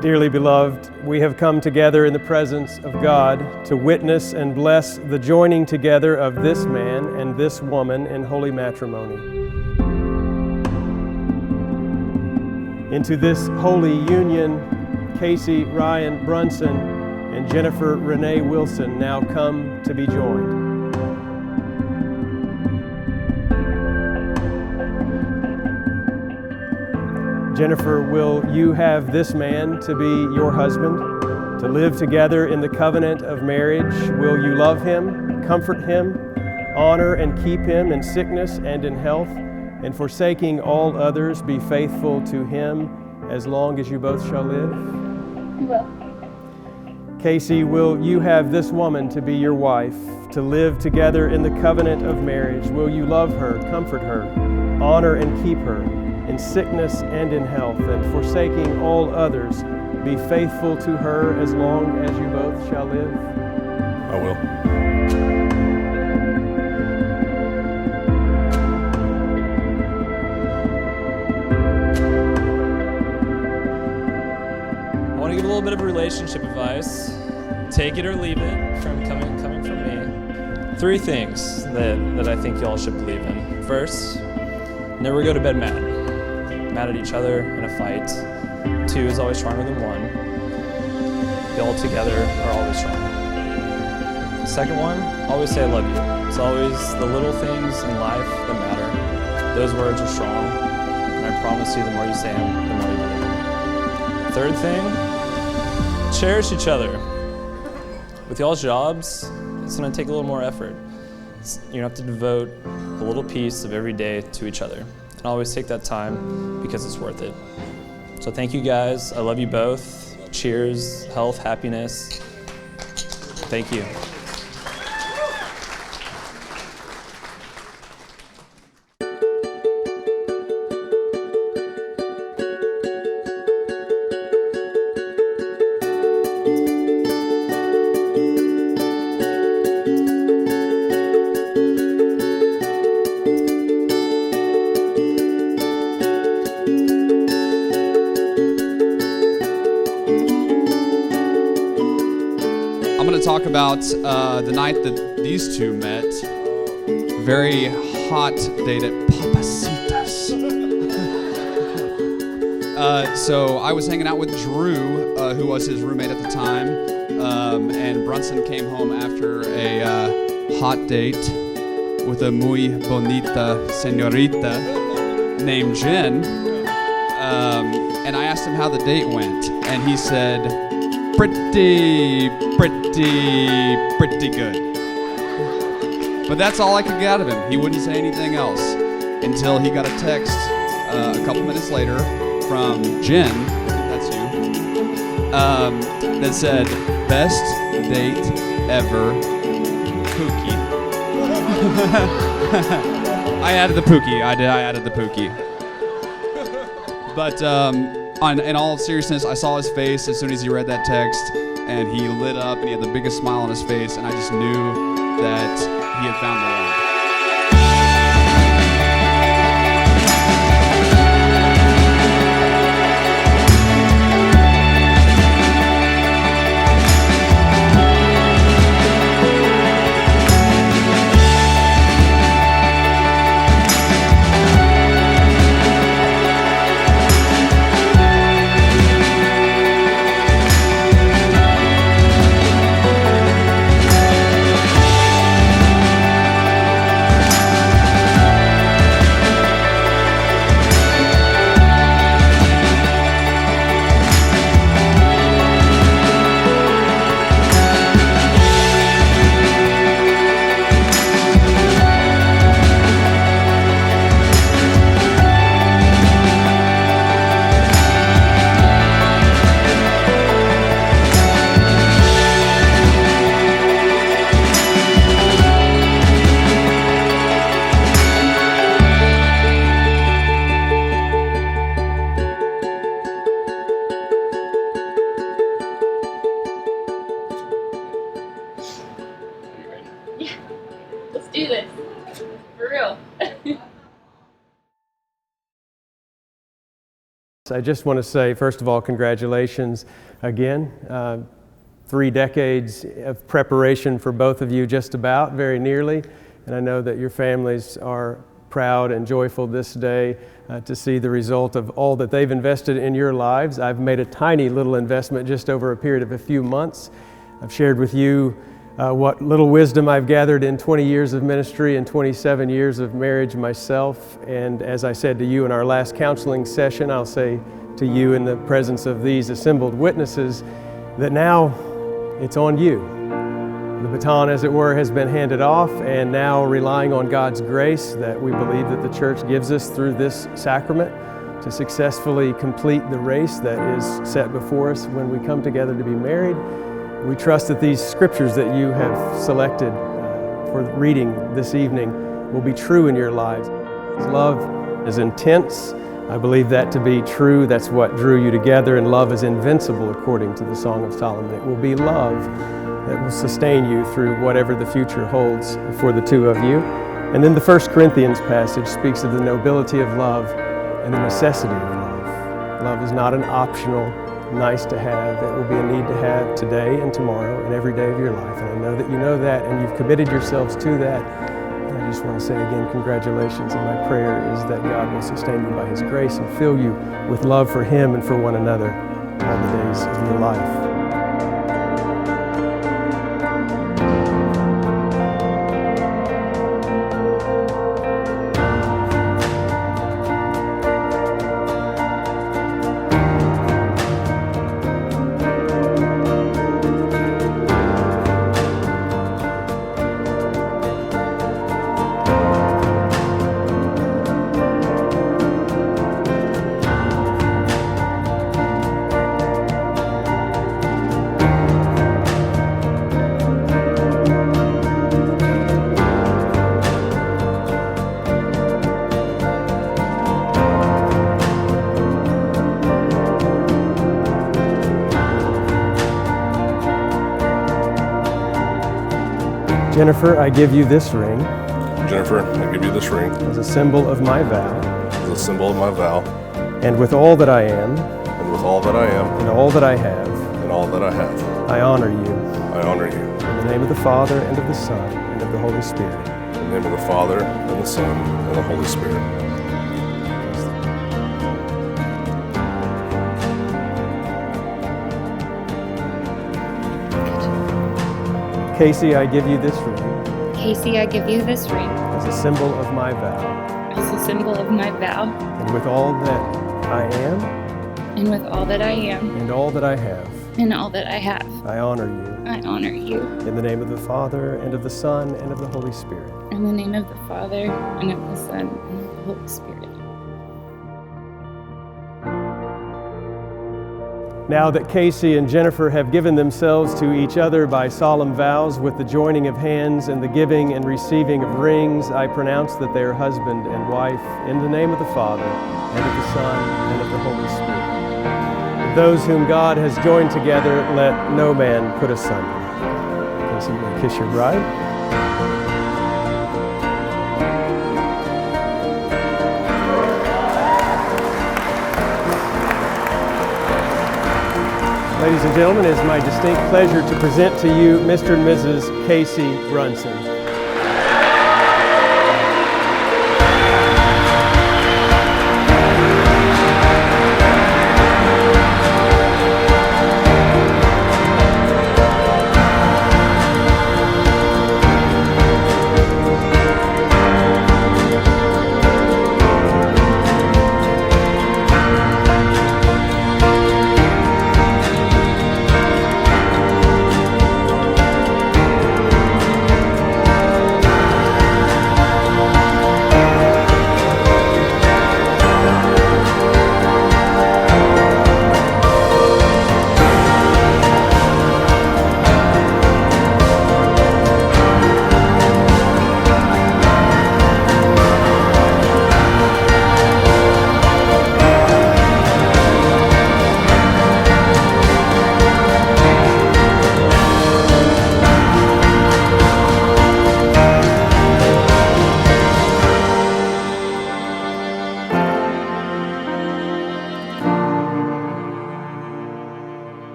Dearly beloved, we have come together in the presence of God to witness and bless the joining together of this man and this woman in holy matrimony. Into this holy union, Casey Ryan Brunson and Jennifer Renee Wilson now come to be joined. Jennifer, will you have this man to be your husband, to live together in the covenant of marriage? Will you love him, comfort him, honor and keep him in sickness and in health, and forsaking all others, be faithful to him as long as you both shall live? I will. Casey, will you have this woman to be your wife, to live together in the covenant of marriage? Will you love her, comfort her, honor and keep her in sickness and in health, and forsaking all others, be faithful to her as long as you both shall live? I will. I want to give a little bit of relationship advice. Take it or leave it from coming from me. 3 things that I think y'all should believe in. First, never go to bed mad at each other in a fight. 2 is always stronger than 1. Y'all together are always strong. Second one, always say I love you. It's always the little things in life that matter. Those words are strong, and I promise you the more you say them, the more you believe them. Third thing, cherish each other. With y'all's jobs, it's gonna take a little more effort. You have to devote a little piece of every day to each other. And always take that time because it's worth it. So thank you guys. I love you both. Cheers, health, happiness. Thank you. I'm going to talk about the night that these two met. Very hot date at Papacitas. So I was hanging out with Drew, who was his roommate at the time, and Brunson came home after a hot date with a muy bonita señorita named Jen. And I asked him how the date went, and he said, pretty good. But that's all I could get out of him. He wouldn't say anything else until he got a text a couple minutes later from Jen, that's you, that said, best date ever, Pookie. I added the Pookie. I added the Pookie. But in all seriousness, I saw his face as soon as he read that text, and he lit up, and he had the biggest smile on his face, and I just knew that he had found the one. Yeah, let's do this. For real. I just want to say, first of all, congratulations again. 3 decades of preparation for both of you, just about, very nearly. And I know that your families are proud and joyful this day to see the result of all that they've invested in your lives. I've made a tiny little investment just over a period of a few months. I've shared with you what little wisdom I've gathered in 20 years of ministry and 27 years of marriage myself. And as I said to you in our last counseling session, I'll say to you in the presence of these assembled witnesses that now it's on you. The baton, as it were, has been handed off, and now relying on God's grace that we believe that the church gives us through this sacrament to successfully complete the race that is set before us when we come together to be married. We trust that these scriptures that you have selected for reading this evening will be true in your lives. Love is intense. I believe that to be true. That's what drew you together, and love is invincible according to the Song of Solomon. It will be love that will sustain you through whatever the future holds for the two of you. And then the 1 Corinthians passage speaks of the nobility of love and the necessity of love. Love is not an optional nice to have. It will be a need to have today and tomorrow and every day of your life. And I know that you know that, and you've committed yourselves to that. And I just want to say again, congratulations. And my prayer is that God will sustain you by His grace and fill you with love for Him and for one another all the days of your life. Jennifer, I give you this ring Jennifer, I give you this ring as a symbol of my vow, as a symbol of my vow, and with all that I am, and with all that I am, and all that I have, and all that I have, I honor you. I honor you. In the name of the Father, and of the Son, and of the Holy Spirit. In the name of the Father, and the Son, and the Holy Spirit. Casey, I give you this ring Casey, I give you this ring as a symbol of my vow, as a symbol of my vow, and with all that I am, and with all that I am, and all that I have, and all that I have, I honor you. I honor you. In the name of the Father, and of the Son, and of the Holy Spirit. In the name of the Father, and of the Son, and of the Holy Spirit. Now that Casey and Jennifer have given themselves to each other by solemn vows with the joining of hands and the giving and receiving of rings, I pronounce that they are husband and wife in the name of the Father, and of the Son, and of the Holy Spirit. Those whom God has joined together, let no man put asunder. Casey, you may kiss your bride. Ladies and gentlemen, it is my distinct pleasure to present to you Mr. and Mrs. Casey Brunson.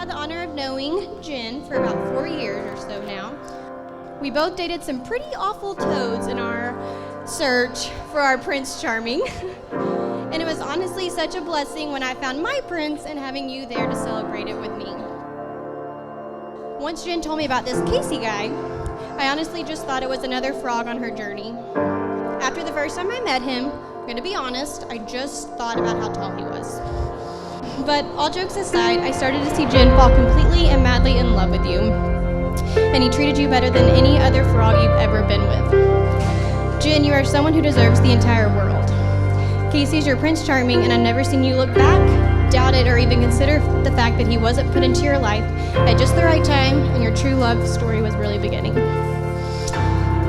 had the honor of knowing Jen for about 4 years or so now. We both dated some pretty awful toads in our search for our Prince Charming. And it was honestly such a blessing when I found my prince and having you there to celebrate it with me. Once Jen told me about this Casey guy, I honestly just thought it was another frog on her journey. After the first time I met him, I'm gonna be honest, I just thought about how tall he was. But all jokes aside, I started to see Jen fall completely and madly in love with you. And he treated you better than any other frog you've ever been with. Jen, you are someone who deserves the entire world. Casey's your Prince Charming, and I've never seen you look back, doubt it, or even consider the fact that he wasn't put into your life at just the right time and your true love story was really beginning.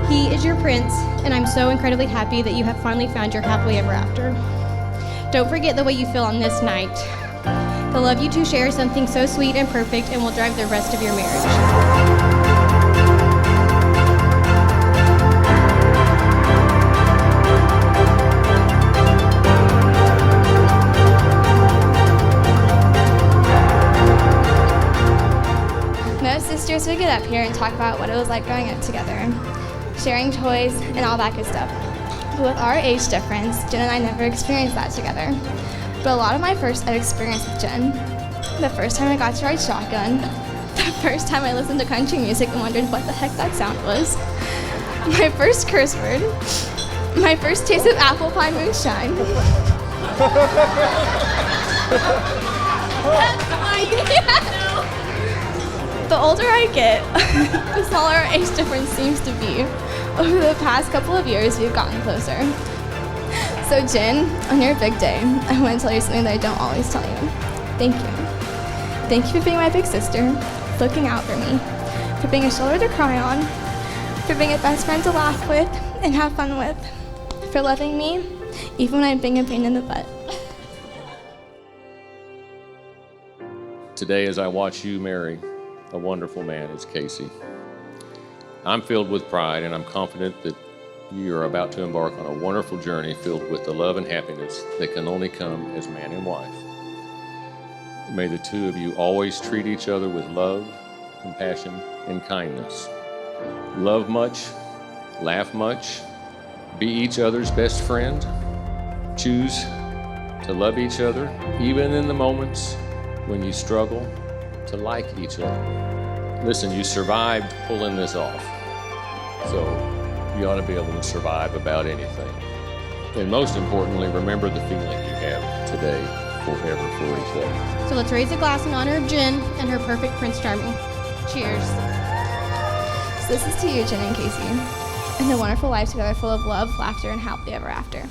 He is your prince, and I'm so incredibly happy that you have finally found your happily ever after. Don't forget the way you feel on this night. The love you two share is something so sweet and perfect and will drive the rest of your marriage. Most sisters would get up here and talk about what it was like growing up together, sharing toys and all that good stuff. But with our age difference, Jen and I never experienced that together. But a lot of my first experience with Jen, the first time I got to ride shotgun, the first time I listened to country music and wondered what the heck that sound was, my first curse word, my first taste of apple pie moonshine. The older I get, the smaller our age difference seems to be. Over the past couple of years, we've gotten closer. So Jen, on your big day, I want to tell you something that I don't always tell you. Thank you. Thank you for being my big sister, looking out for me, for being a shoulder to cry on, for being a best friend to laugh with and have fun with, for loving me, even when I'm being a pain in the butt. Today, as I watch you marry a wonderful man as Casey, I'm filled with pride, and I'm confident that you are about to embark on a wonderful journey filled with the love and happiness that can only come as man and wife. May the two of you always treat each other with love, compassion, and kindness. Love much, laugh much, be each other's best friend. Choose to love each other, even in the moments when you struggle to like each other. Listen, you survived pulling this off, so you ought to be able to survive about anything. And most importantly, remember the feeling you have today forever for each other. So let's raise a glass in honor of Jen and her perfect Prince Charming. Cheers. So this is to you, Jen and Casey, and a wonderful life together full of love, laughter, and happily ever after.